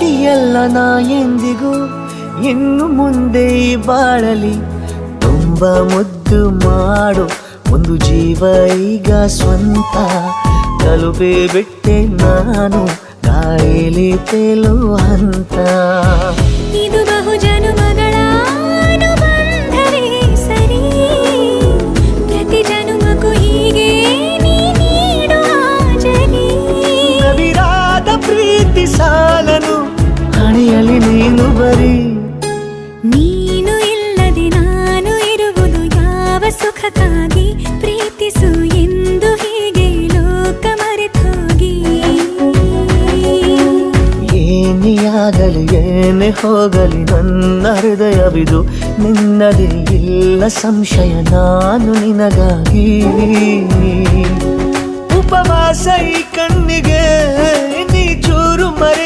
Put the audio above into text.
ಪ್ರೀತಿಯಲ್ಲ ನಾ ಎಂದಿಗೂ ಇನ್ನು ಮುಂದೆ ಬಾಳಲಿ ತುಂಬ ಮುದ್ದು ಮಾಡು ಒಂದು ಜೀವ ಈಗ ಸ್ವಂತ ತಲುಪೇ ಬಿಟ್ಟೆ ನಾನು ಗಾಳಿಲಿ ತೇಲುವ ಹಂತ ಇದು ಬಹು ಜನುಮಗಳ ಅನುಬಂಧವೇ ಸರಿ ಪ್ರತಿ ಜನುಮಕ್ಕೂ ಹೀಗೆ ನೀ ನೀಡುವ ಜರಿ ನವಿರಾದ ಪ್ರೀತಿ ಸಾಲನು ಹಣೆಯಲ್ಲಿ ನೀನು ಬರೀ ನೀನು ಇಲ್ಲದೆ ನಾನು ಇರುವುದು ಯಾವ ಸುಖಕ್ಕಾಗಿ ಪ್ರೀತಿಸು ಎಂದು ಹೀಗೆ ಲೋಕ ಮರೆತೋಗಿ ಏನಿಯಾಗಲಿ ಏನೇ ಹೋಗಲಿ ನನ್ನ ಹೃದಯವಿದು ನಿನ್ನದೇ ಇಲ್ಲ ಸಂಶಯ ನಾನು ನಿನಗಾಗಿ ಉಪವಾಸ ಈ ಕಣ್ಣಿಗೆ ನೀ ಚೂರು ಮರೆ